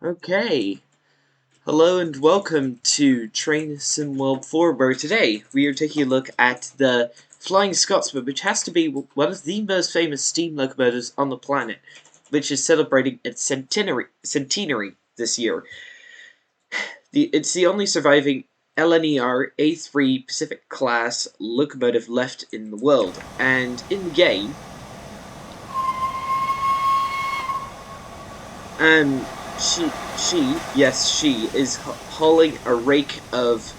Okay, hello and welcome to Train Sim World 4, where today we are taking a look at the Flying Scotsman, which has to be one of the most famous steam locomotives on the planet, which is celebrating its centenary this year. It's the only surviving LNER A3 Pacific class locomotive left in the world, and in the game, she is hauling a rake of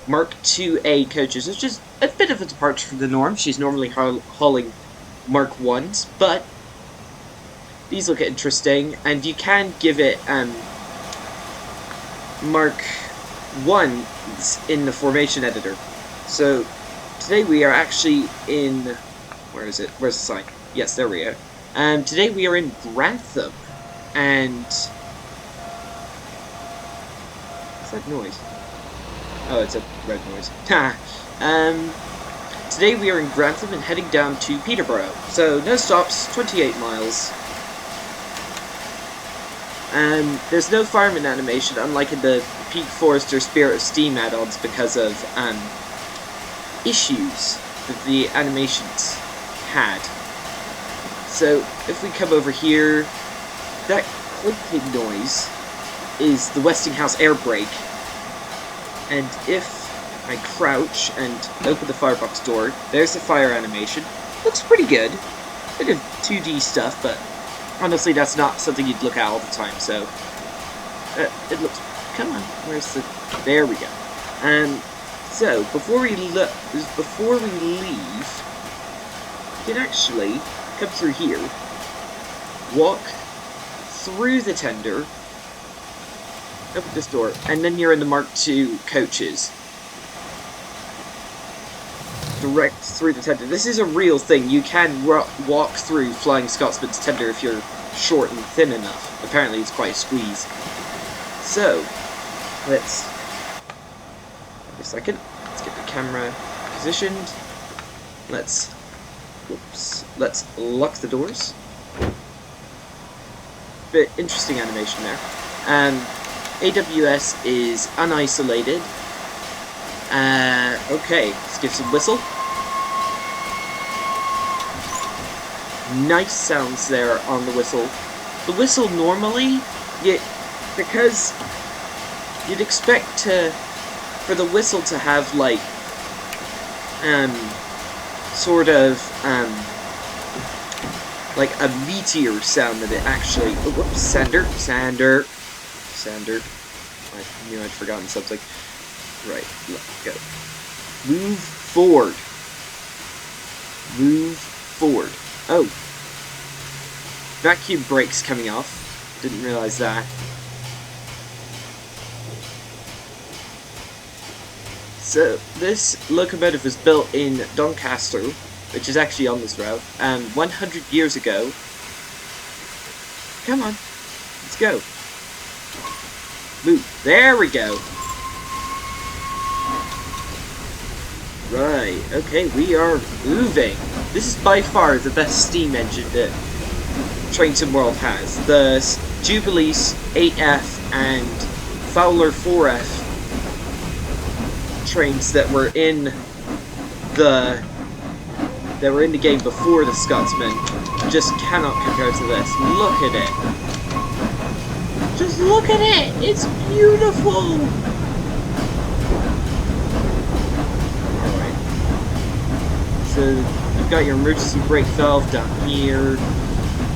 Mark IIA coaches, which is a bit of a departure from the norm. She's normally hauling Mark 1s, but these look interesting, and you can give it Mark 1s in the formation editor. So today we are actually in... where is it? Where's the sign? Yes, there we go. Today we are in Grantham. And what's that noise? Oh, it's a red noise. Today we are in Grantham and heading down to Peterborough. So no stops, 28 miles. There's no fireman animation, unlike in the Peak Forester Spirit of Steam add-ons, because of issues that the animations had. So if we come over here, that clicking noise is the Westinghouse air brake, and if I crouch and open the firebox door, there's the fire animation. Looks pretty good. Bit of 2D stuff, but honestly that's not something you'd look at all the time, so it looks... come on, where's the... there we go. So, before we leave, you can actually come through here, walk through the tender, open this door, and then you're in the Mark II coaches. Direct through the tender. This is a real thing. You can walk through Flying Scotsman's tender if you're short and thin enough. Apparently it's quite a squeeze. So, let's... wait a second. Let's get the camera positioned. Let's lock the doors. Bit interesting animation there. AWS is unisolated. Okay, let's give some whistle. Nice sounds there on the whistle. The whistle normally, because you'd expect for the whistle to have like sort of like a meteor sound that it actually... oh, whoops, Sander. I knew I'd forgotten something. Right, let's go. Move forward. Oh. Vacuum brakes coming off. Didn't realize that. So, this locomotive was built in Doncaster, which is actually on this route, 100 years ago. Come on, let's go. Move. There we go. Right, okay, we are moving. This is by far the best steam engine that Train Sim World has. The Jubilees 8F and Fowler 4F trains that were in the game before the Scotsman just cannot compare to this. Look at it. Just look at it. It's beautiful. Alright. So you've got your emergency brake valve down here,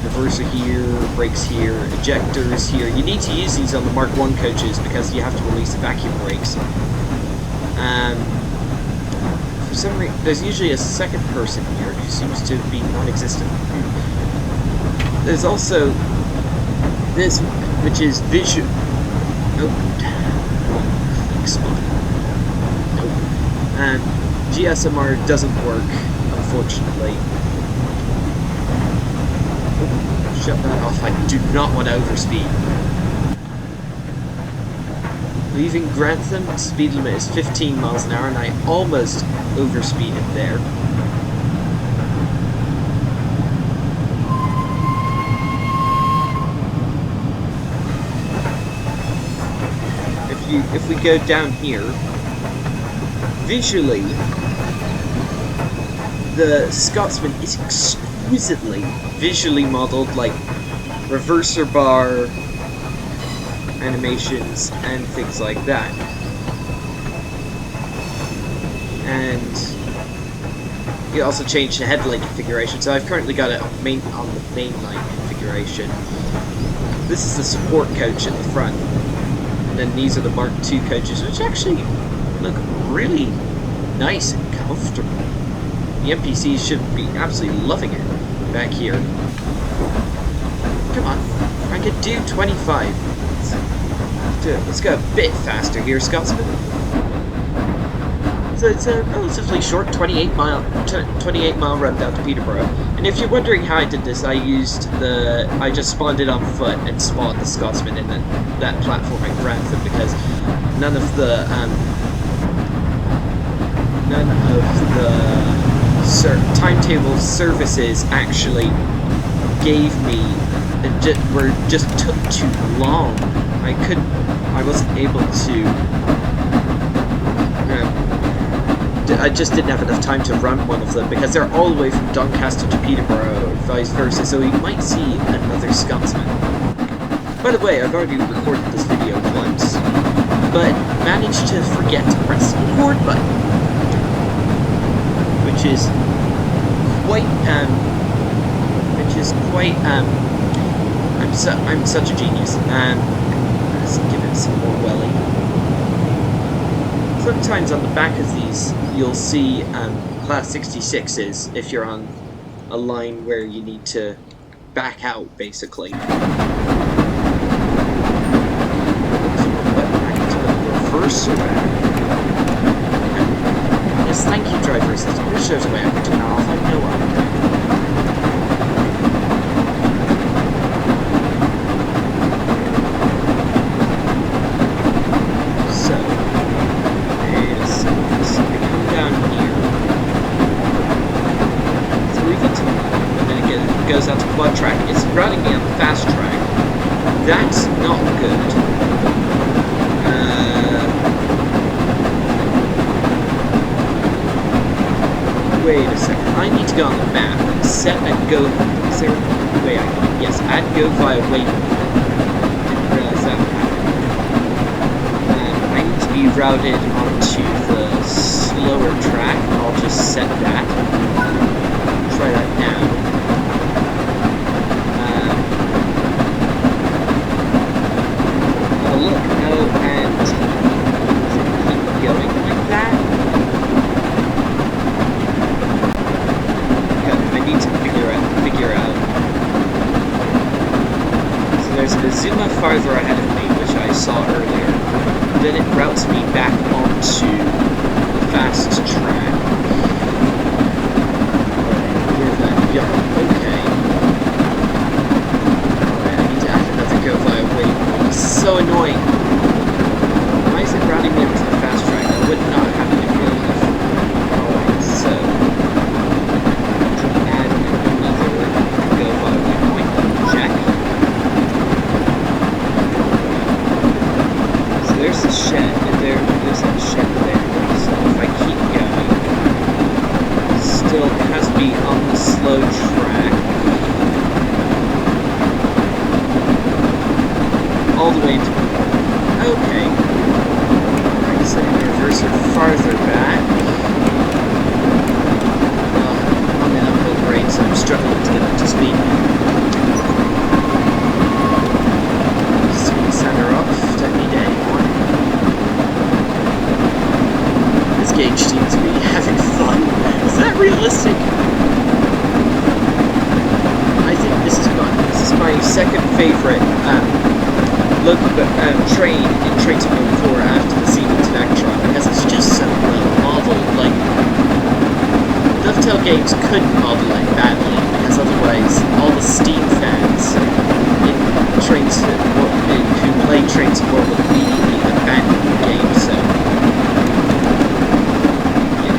reverser here, brakes here, ejectors here. You need to use these on the Mark I coaches because you have to release the vacuum brakes. For some reason, there's usually a second person here who seems to be non-existent. There's also this, which is visual. Nope. Explode. Nope. And GSMR doesn't work, unfortunately. Oh, shut that off. I do not want to overspeed. Leaving Grantham, the speed limit is 15 miles an hour, and I almost overspeeded there. if we go down here, visually, the Scotsman is exquisitely visually modeled, like reverser bar animations and things like that. And you also change the headlight configuration. So I've currently got it on the mainline configuration. This is the support coach at the front, and then these are the Mark II coaches, which actually look really nice and comfortable. The NPCs should be absolutely loving it back here. Come on, I could do 25. Let's do it. Let's go a bit faster here, Scotsman. So it's a relatively short 28 mile run down to Peterborough. And if you're wondering how I did this, I just spawned it on foot and spawned the Scotsman in that platforming grantham, because none of the timetable services actually gave me, just took too long. I wasn't able to. I just didn't have enough time to run one of them, because they're all the way from Doncaster to Peterborough, or vice versa, so we might see another Scotsman. By the way, I've already recorded this video once, but managed to forget to press the record button, which is quite, I'm such a genius. Let's give it some more welly. Sometimes on the back of these, you'll see Class 66s if you're on a line where you need to back out, basically. Reverser back. Yes, thank you, driver assistant. Which shows the way I can turn off. I know what I'm doing. Goes out to quad track. It's running me on the fast track. That's not good. Wait a second. I need to go on the map and set and go. Is there a way I can? Yes, add go via waypoint. Didn't realize that would happen. I need to be routed onto the slower track. I'll just set that. Try that now. Look, no, and keep going like that. Okay, I need to figure out. So there's an Azuma farther ahead of me, which I saw earlier. Then it routes me back onto the fast track. Yeah, okay. Alright, I need to add another go via waypoint. This is so annoying. Why is it routing me into the fast track? That would not happen if you left. Alright, so add another go via waypoint. Check. So there's the shed, and there's that shed there. So if I keep going, still it has to be on the slow track. All the way to... Okay. Alright, setting the reverser farther back. I'm in uphill grade, so I'm struggling to get up to speed. Speed center off, Techni Day 1. This gauge seems to be having fun. Is that realistic? I think this is fun. This is my second favorite train in Train Simulator 4 after the Siemens Vectron, because it's just so well modeled. Like, Dovetail Games couldn't model it badly, because otherwise all the Steam fans who play Train Simulator would immediately abandon the game. So yeah.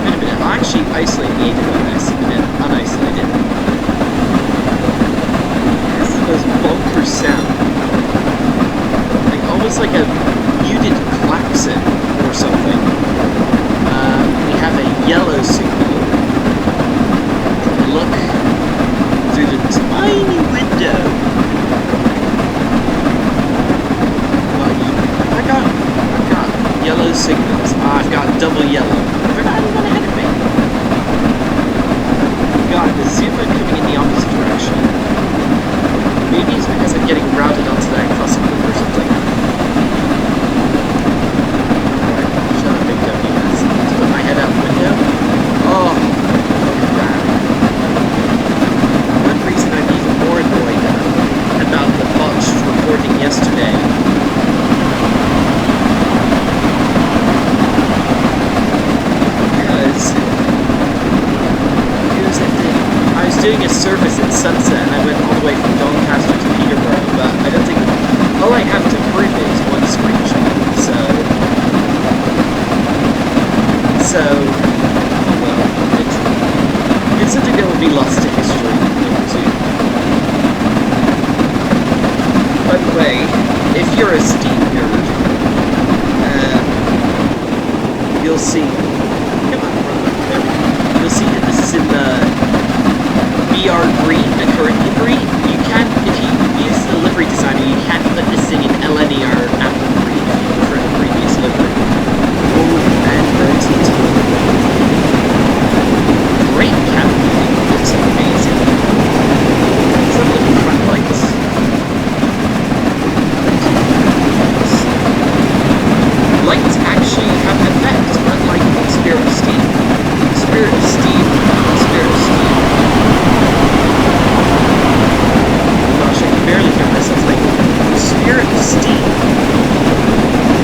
Wait a minute, I'll actually isolate the AWS and then unisolate it. That's the most bonkers sound. Almost like a muted little yellow. They're not even ahead of me. God, the Zuma coming in the opposite direction. Maybe it's because I'm getting routed onto that crossing loop or something. Alright, shut up, big W. Let's put my head out the window. Oh, look at that. One reason I'm even more annoyed about the botched recording yesterday. Because it was I was doing a service at Sunset and I went all the way from Doncaster to Peterborough, but I don't think all I have to prove is one screenshot, so oh well, it's something that will be lost to history, too. By the way, if you're a Steam nerd, you'll see. Come on, there we go. You'll see that this is in the BR green, the current livery. You can, if you use the livery designer, you can put this thing in LNER apple green if you prefer the previous livery. Oh, and rotate. Great cabin. Looks amazing. Let's have a look at the front lights. Lights actually have an effect, unlike Spirit of Steam. Spirit of Steam. Gosh, I can barely hear myself think. Spirit of Steam.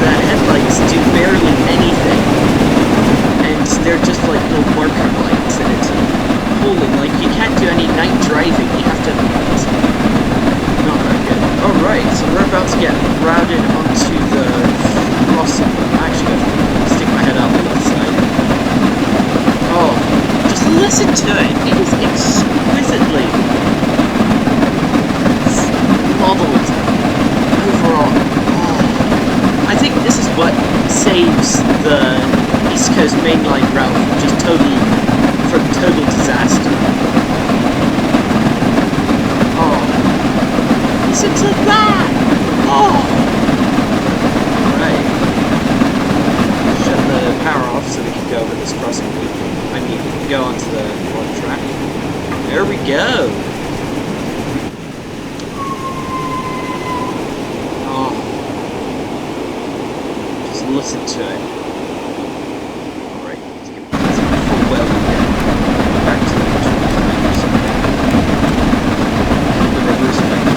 The headlights do barely anything. And they're just like little marker lights, and it's holy, like, you can't do any night driving, you have to... Not that good. Alright, so we're about to get routed onto the crossing. Actually, I have to stick my head out the left side. Oh, just listen to it. It is exquisitely modeled overall. Oh, I think this is what saves the East Coast mainline route from total disaster. Oh, listen to that! Oh! Alright. Shut the power off so we can go over this crossing loop. I mean, we can go onto the one track. There we go! Oh. Just listen to it. Alright, let's give this a full well again. Back to the reverse effect.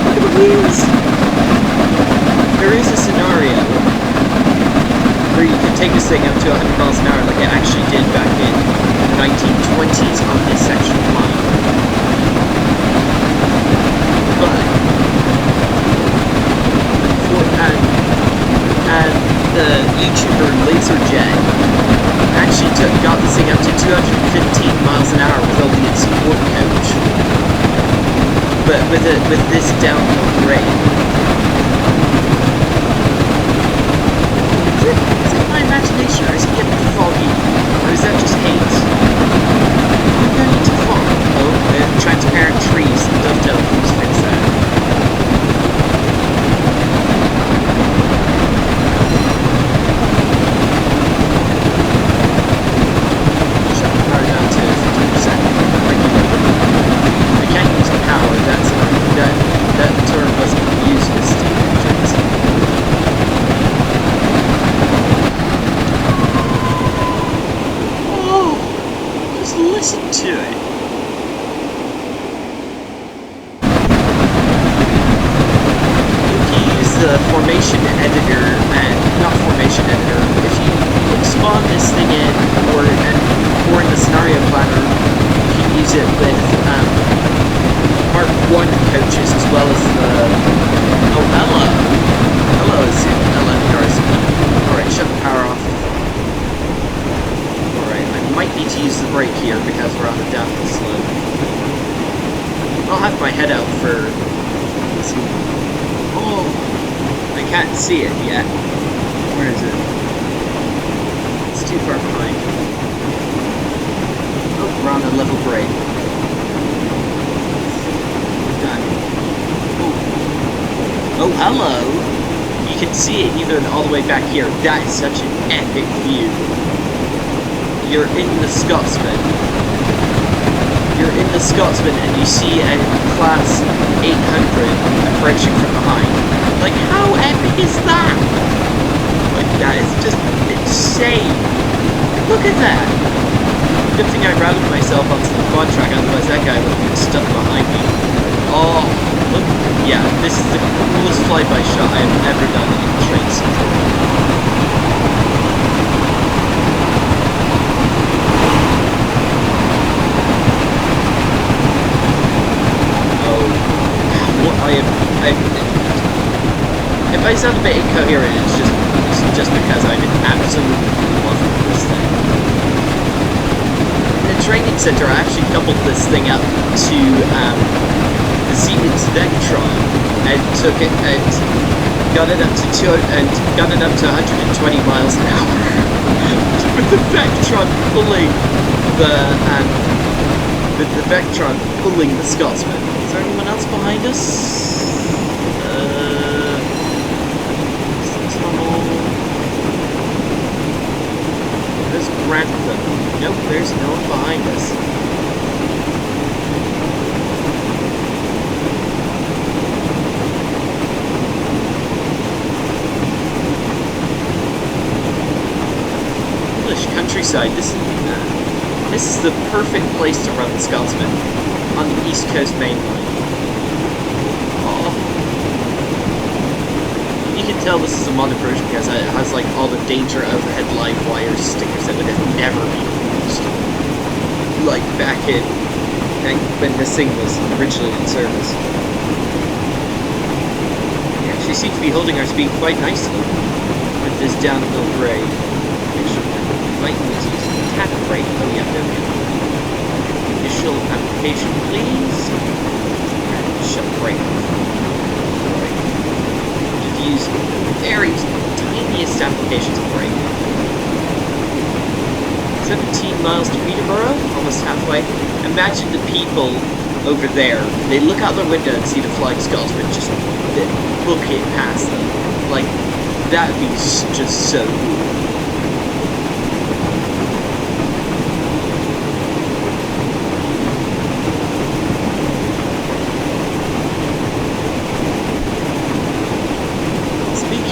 Look at the wheels! There is a scenario where you can take this thing up to 100 miles an hour like it actually did back in the 1920s on this section of line. But and the YouTuber LaserJet actually got this thing up to 215 miles an hour with only its sport coach. But with this downhill grade. Is it my imagination, or is it getting foggy? Or is that just haze? I'm going into fog. Oh, the transparent trees and dovetail keeps fix that. Shut the car down to 50%. I can't use power, that term wasn't used with steam engines. Listen to it. If you use the formation editor, and not formation editor, if you spawn this thing in, or in the scenario planner, you can use it with Mark 1 coaches as well as the Hello is LNER. Alright, shut the power off. Might need to use the brake here because we're on a downhill slope. I'll have my head out for... Let's see. Oh! I can't see it yet. Where is it? It's too far behind. Oh, we're on a level grade. Done. Oh. Oh, hello! You can see it even all the way back here. That is such an epic view. You're in the Scotsman. You're in the Scotsman and you see a class 800 approaching from behind. Like, how epic is that? Like, that is just insane. Look at that. Good thing I routed myself onto the quad track, otherwise that guy would have been stuck behind me. Oh, look. Yeah, this is the coolest flyby shot I have ever done in train season. If I sound a bit incoherent, it's just because I'm in absolute love with this thing. In the training center, I actually coupled this thing up to the Siemens Vectron and took it and got it up to 120 miles an hour with the Vectron pulling the Vectron pulling the Scotsman. Is there anyone else behind us? There's Grantham. Nope, there's no one behind us. English countryside. This is the perfect place to run the Scotsman on the East Coast main line. You can tell this is a modded version because it has like all the danger overhead live wire stickers that would have never been used. Like back when this thing was originally in service. We actually seem to be holding our speed quite nicely with this downhill grade. Might need to use the tap brake. Oh yeah, there we go. Initial application, please. And shut the brake off. Use very tiniest applications of brake. 17 miles to Peterborough, almost halfway. Imagine the people over there. They look out their window and see the Flying Scotsman just book it past them. Like, that'd be just so cool.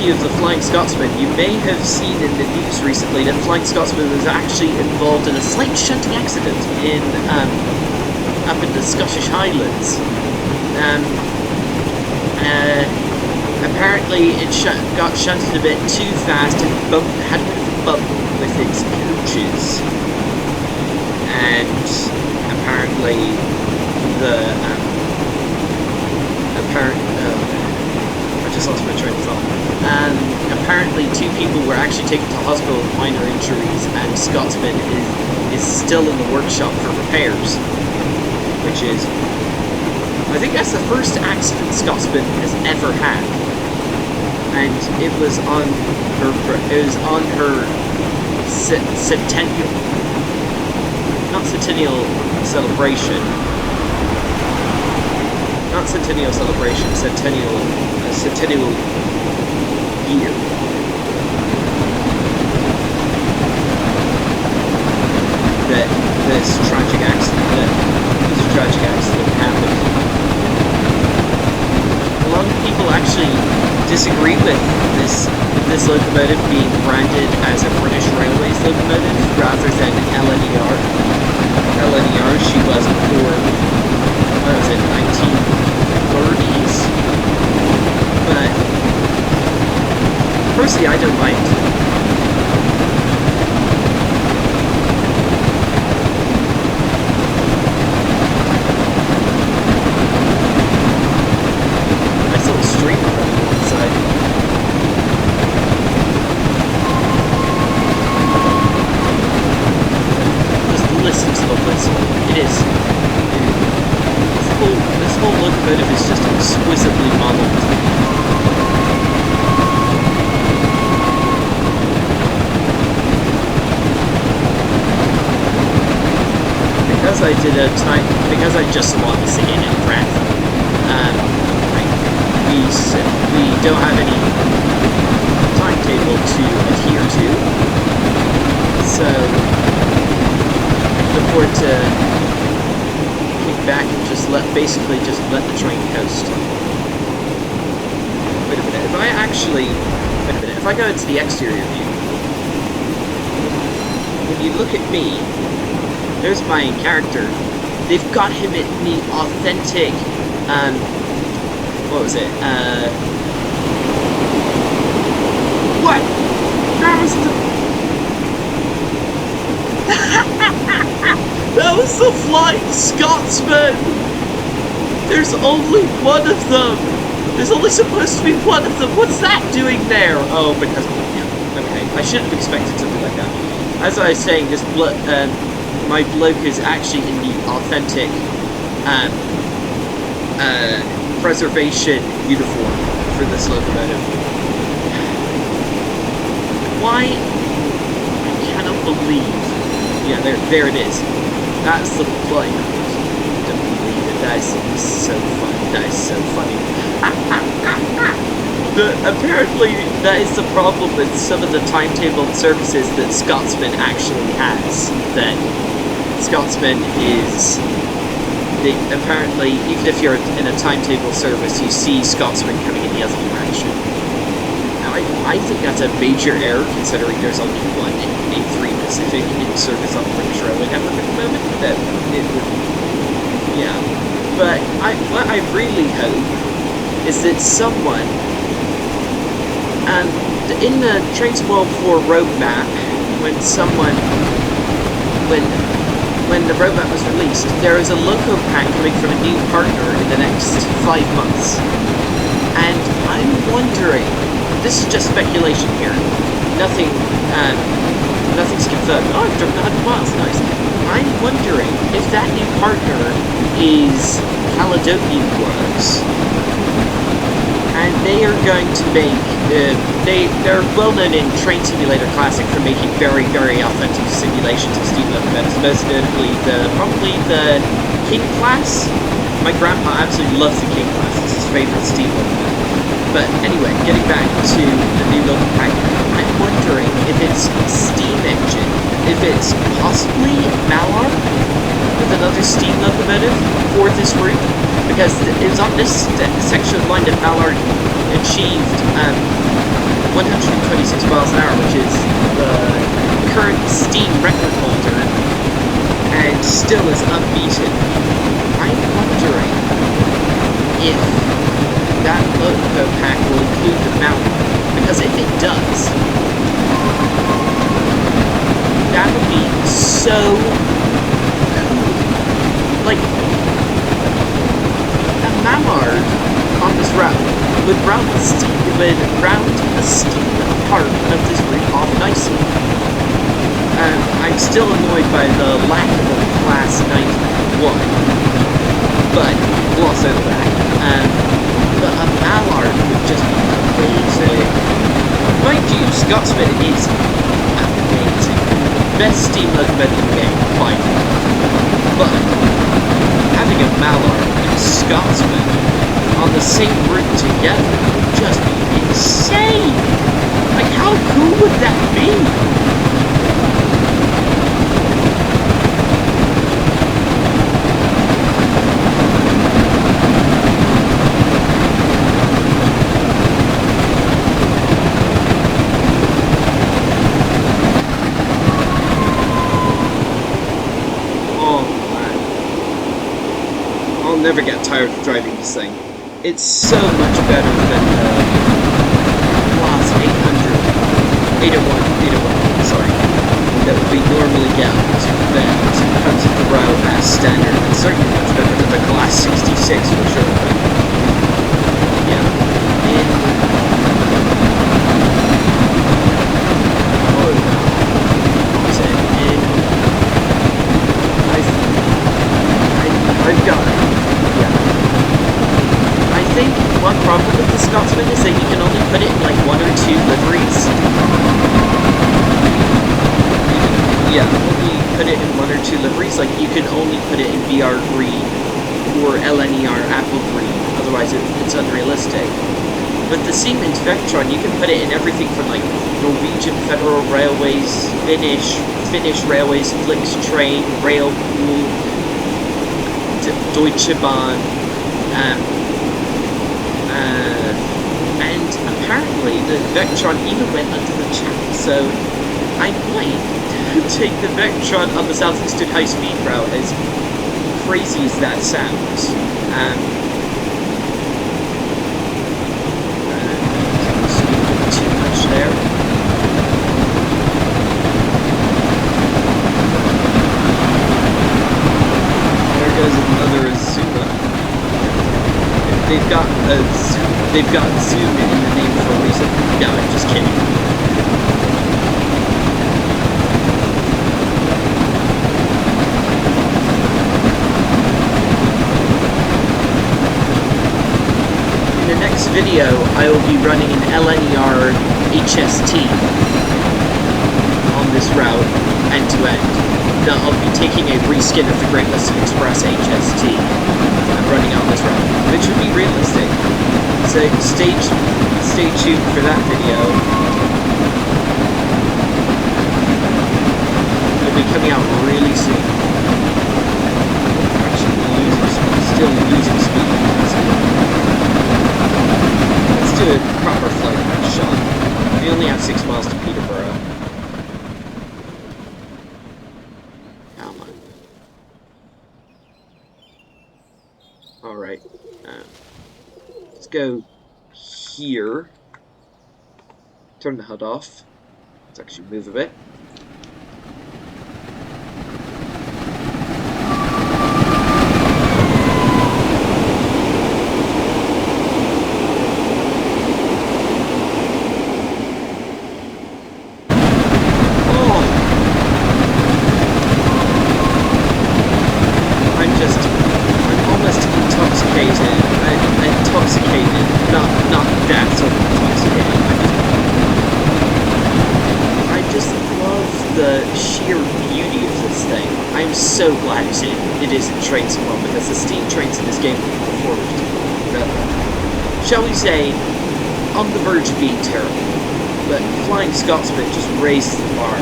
Of the Flying Scotsman, you may have seen in the news recently that Flying Scotsman was actually involved in a slight shunting accident in up in the Scottish Highlands. Apparently it got shunted a bit too fast and had a bit of a bump with its coaches, and apparently I just lost my train of thought. Apparently 2 people were actually taken to hospital with minor injuries, and Scotsman is still in the workshop for repairs. Which is, I think that's the first accident Scotsman has ever had. And it was on her centennial, not centennial celebration. Not centennial celebration, centennial year. That this tragic accident happened. A lot of people actually disagree with this locomotive being branded as a British Railways locomotive rather than LNER. LNER, she was before, what was it, 1930s? But personally, I don't mind. Nice little stream running on one side. Just listen to the whistle. It is. This whole locomotive is just exquisitely modeled. Because I just want to sing it in Grantham, we don't have any timetable to adhere to. So, look forward to kick back and basically just let the train coast. Wait a minute, if I go into the exterior view, when you look at me, there's my character. They've got him in the authentic, what was it, what? That was that was the Flying Scotsman! There's only one of them! There's only supposed to be one of them! What's that doing there? Oh, because... yeah, okay. I shouldn't have expected something like that. As I was saying, this my bloke is actually in the authentic preservation uniform for this locomotive. Why? I cannot believe. Yeah, there it is. That's the flying. I don't believe it. That is so funny. That is so funny. Apparently, that is the problem with some of the timetabled services that Scotsman actually has. That Scotsman is... apparently, even if you're in a timetable service, you see Scotsman coming in the other direction. Now, I think that's a major error, considering there's only one A3 Pacific in service on the British Railway network at the moment. That it would... yeah. But what I really hope is that someone... in the Trains World 4 roadmap, when the roadmap was released, there is a loco pack coming from a new partner in the next 5 months. And I'm wondering, this is just speculation here, nothing's confirmed. Oh, I've driven 100 miles, nice. I'm wondering if that new partner is Caledonian Works. And they are going to make, they're well known in Train Simulator Classic for making very, very authentic simulations of steam locomotives, most notably probably the King class. My grandpa absolutely loves the King class, it's his favorite steam locomotive. But anyway, getting back to the new loco pack, I'm wondering if it's steam engine, if it's possibly Mallard with another steam locomotive for this route. Because it was on this section of the line that Mallard achieved 126 miles an hour, which is the current steam record holder, and still is unbeaten. I'm wondering if that loco pack will include the Mallard, because if it does, that would be so cool. Like, Mallard on this route would round a steam part of this route off nicely. I'm still annoyed by the lack of a Class 91, but gloss over that. But a Mallard would just be amazing. Mind you, Scotsman is amazing. Best steam locomotive in the game, by far. But having a Mallard and Scotsman on the same route together would just be insane! Like, how cool would that be? I'll never get tired of driving this thing. It's so much better than the Class 801, sorry, that we normally get that comes with the route as standard. It's certainly much better than the Class 66 for sure, but yeah. I've got it. Yeah. I think one problem with the Scotsman is that you can only put it in like 1 or 2 liveries. Yeah, only put it in 1 or 2 liveries. Like, you can only put it in BR green or LNER apple green, otherwise it's unrealistic. But the Siemens Vectron, you can put it in everything from like Norwegian Federal Railways, Finnish Railways, Flix Train, Railtour, Deutsche Bahn, and apparently the Vectron even went under the channel, so I might take the Vectron on the Southeastern High Speed route, as crazy as that sounds. Too much there. There goes another Azuma. They've got Zoom in the name for a reason. No, I'm just kidding. In the next video, I will be running an LNER HST on this route, end to end. Now, I'll be taking a reskin of the Great Western Express HST and running on this route, which would be realistic. So stay tuned for that video. It'll be coming out really soon. Actually, still losing speed. Let's do a proper flight shot. We only have 6 miles to Peterborough. Come on. Alright. Let's go here. Turn the HUD off. Let's actually move a bit. So glad it isn't train simulator, because the steam trains in this game performed, shall we say, on the verge of being terrible. But Flying Scotsman just raised the bar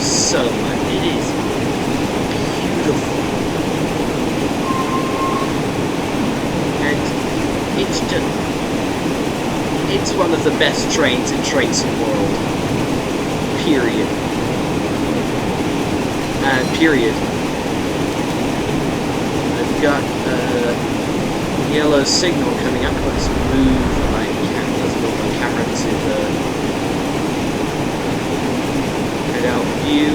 so much. It is beautiful. And it's one of the best trains in Trains in the world. Period. Got yellow signal coming up. Let's move my camera to the head-out view.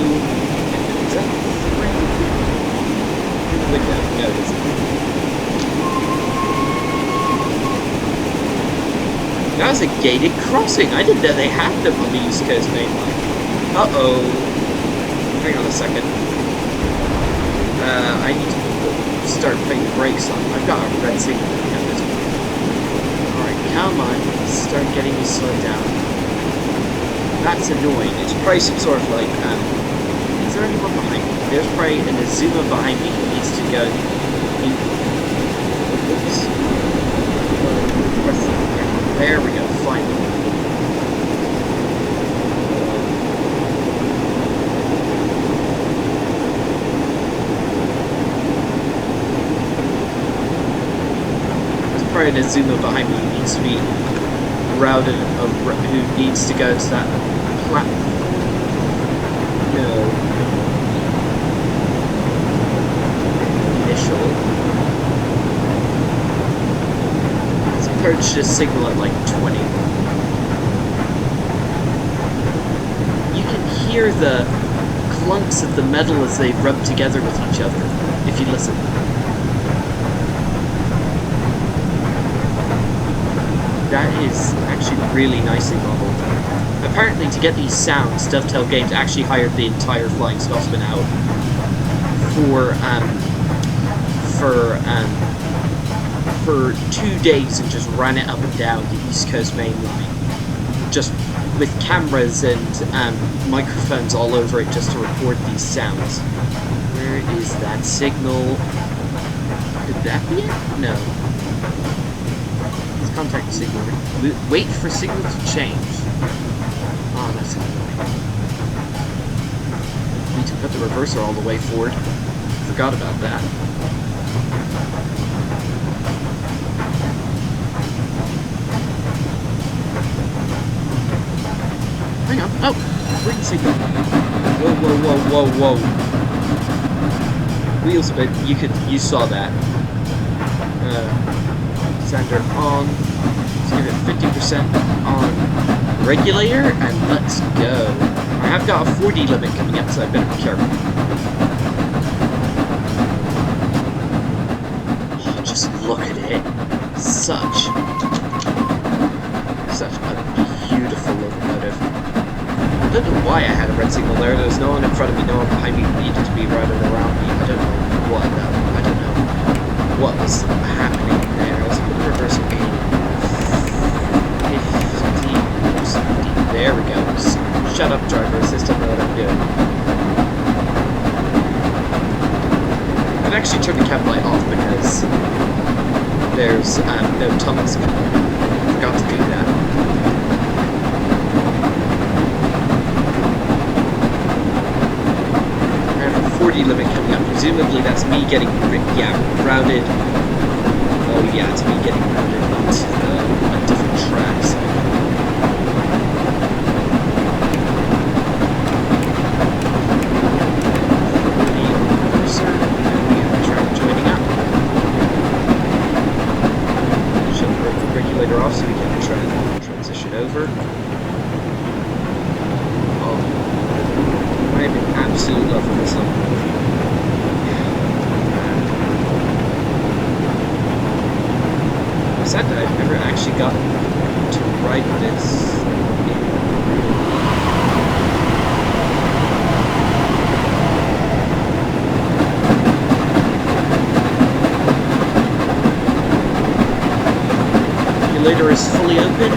Is that the window? No, it isn't. That was a gated crossing. I didn't know they had them on the East Coast Main Line. Uh-oh. Hang on a second. I need to start putting the brakes on. I've got a red signal at this point. Alright, come on. Start getting me slowed down. That's annoying. It's probably some sort of like, is there anyone behind me? There's probably an Azuma behind me who needs to go. Oops. There we go, finally. An Azuma behind me who needs to be routed, who needs to go to that platform. No. Initial. Let's approach this signal at like 20. You can hear the clunks of the metal as they rub together with each other, if you listen. That is actually really nicely modeled. Apparently, to get these sounds, Dovetail Games actually hired the entire Flying Scotsman out for 2 days and just ran it up and down the East Coast Main Line, just with cameras and microphones all over it, just to record these sounds. Where is that signal? Could that be it? No. Let's contact signal. Wait for signal to change. Oh, that's annoying. Need to put the reverser all the way forward. Forgot about that. Hang on. Oh! Green signal. Whoa, whoa, whoa, whoa, whoa. Wheels a bit. You saw that. Sender on. Let's give it 50% on regulator, and let's go. I have got a 40 limit coming up, so I better be careful. Oh, just look at it. Such a beautiful locomotive. I don't know why I had a red signal there. There was no one in front of me, no one behind me needed to be riding around me. I don't know what that. I don't know what was happening there. Let's put the reverser in 50. There we go. Shut up, driver. Assist. I know what I'm doing. I've actually turned the cab light off because there's no tunnels. Forgot to do that. I have a 40 limit coming up. Presumably that's me getting routed. Oh yeah, it's me getting routed onto a different track. So. Regulator off so we can transition over. Oh, I'm in absolute love with this one. I'm sad that I've never actually gotten to ride this. Regulator is fully open.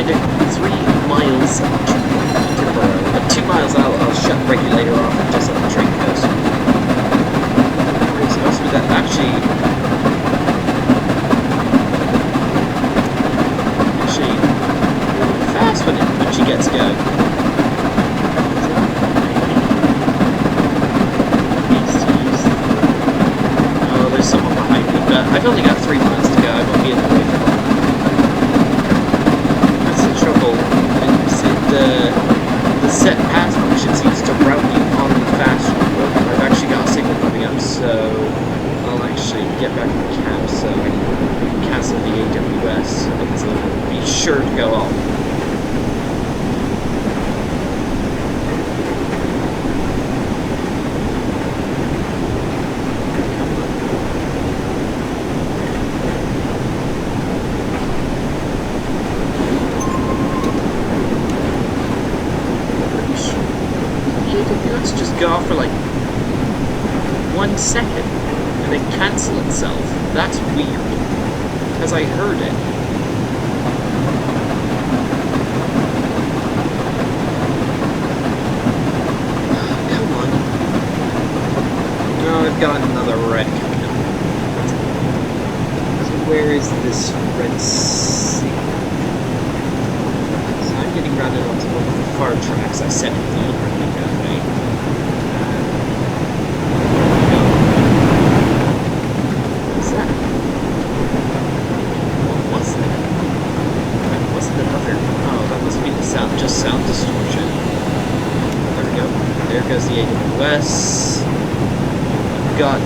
3 miles to Peterborough. At 2 miles I'll shut the regulator off and just let the train coast. It's supposed to be that actually really fast when she gets going. Oh, there's someone behind me, but I've only got 3 miles to go. I won't be in the way for long. The set path function seems to route you on the fast road. I've actually got a signal coming up, so I'll actually get back in the cab so I can cancel the AWS. It'll be sure to go off. Let's just go off for like 1 second and then cancel itself. That's weird. Because I heard it. Come on. No, I've got another red coming up. So where is this red signal? So I'm getting routed onto one of the far tracks. I set it deliberately that way. Just sound distortion. There we go. There goes the AWS. I've got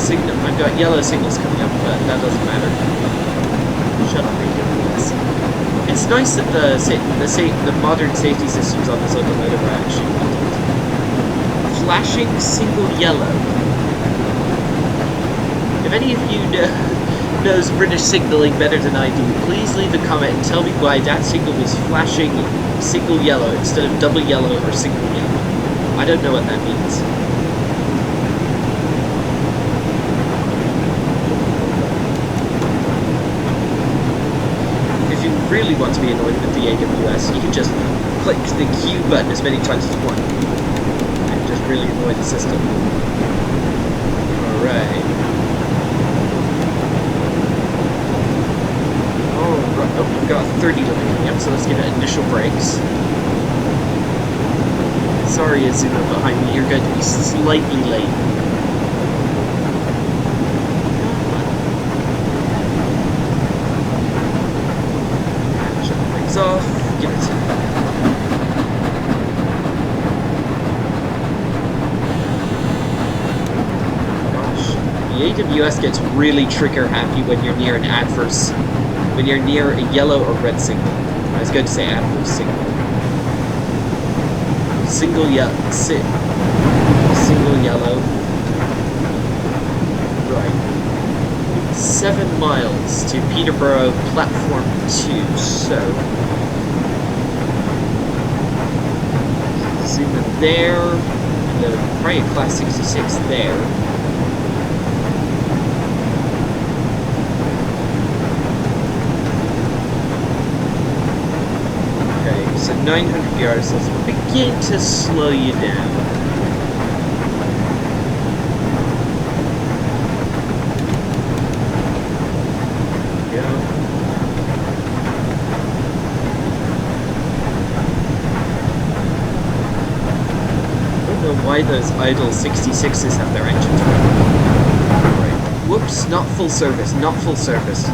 signal. I've got yellow signals coming up, but that doesn't matter. Shut up, AWS. It's nice that the modern safety systems on this locomotive are actually built. Flashing single yellow. If any of you knows British signalling better than I do, please leave a comment and tell me why that signal was flashing single yellow instead of double yellow or single yellow. I don't know what that means. If you really want to be annoyed with the AWS, you can just click the Q button as many times as you want. And just really annoy the system. Alright. Alright, oh, we've got a 30 limit coming up, so let's give it initial brakes. Sorry, Azuma behind me, you're going to be slightly late. Shut the brakes off, give it some. The AWS gets really trigger happy when you're near an adverse, when you're near a yellow or red signal. I was going to say adverse signal. Single yellow. Right. 7 miles to Peterborough platform 2. So zoom in there. The probably a class 66 there. So 900 yards, let's begin to slow you down. There we go. I don't know why those idle 66s have their engines running. Right. Whoops, not full service, not full service.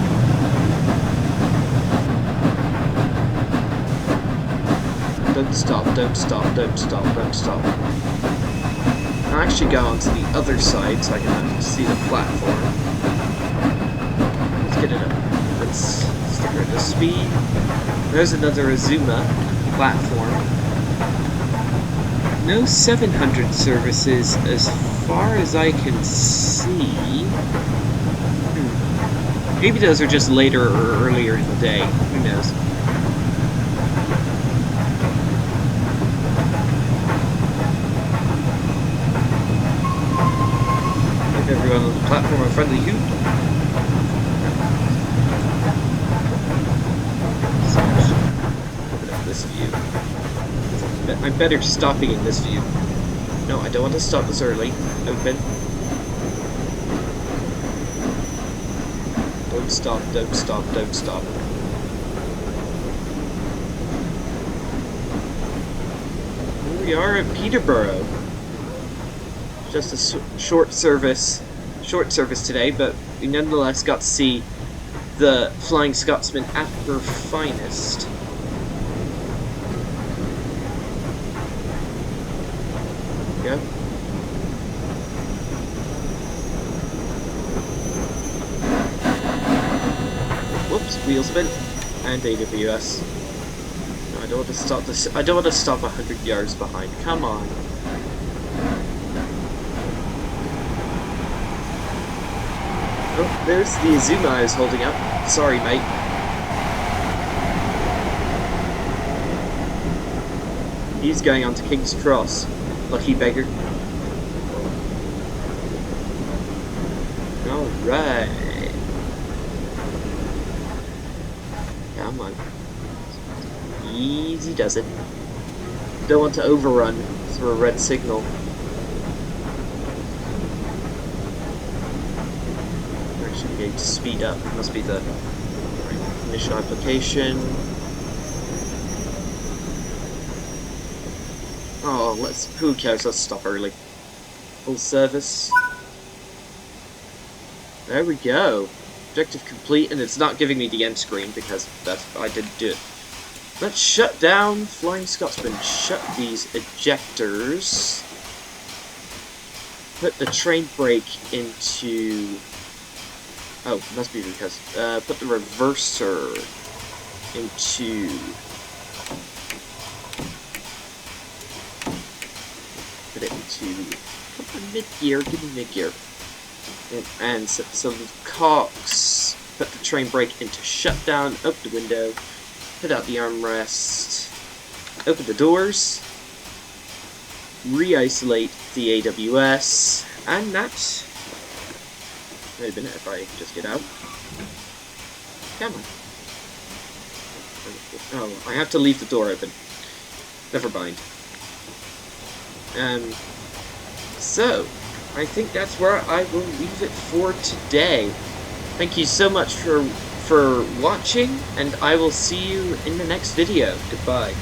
Don't stop, don't stop, don't stop, don't stop. I'll actually go onto the other side so I can see the platform. Let's get it up. Let's stick her to speed. There's another Azuma platform. No 700 services as far as I can see. Maybe those are just later or earlier in the day. Who knows? Everyone on the platform a friendly hoot. Open up this view. I'm better stopping in this view. No, I don't want to stop this early. Open. Don't stop, don't stop, don't stop. Here we are at Peterborough. Just a short service today, but we nonetheless got to see the Flying Scotsman at her finest. There we go. Whoops, wheel spin and AWS. No, I don't want to stop this. I don't want to stop 100 yards behind. Come on. Oh, there's the Azuma I was holding up. Sorry, mate. He's going on to King's Cross. Lucky beggar. Alright. Come on. Easy does it. Don't want to overrun through a red signal. To speed up. It must be the initial application. Oh, who cares? Let's stop early. Full service. There we go. Objective complete, and it's not giving me the end screen because I didn't do it. Let's shut down Flying Scotsman. Shut these ejectors. Put the train brake into... Oh, must be because, put the reverser into, put the mid-gear, give me mid-gear, and so the cogs, put the train brake into shutdown, open the window, put out the armrest, open the doors, re-isolate the AWS, and that's... Wait a minute, if I just get out. Come on. Oh, I have to leave the door open. Never mind. So, I think that's where I will leave it for today. Thank you so much for watching, and I will see you in the next video. Goodbye.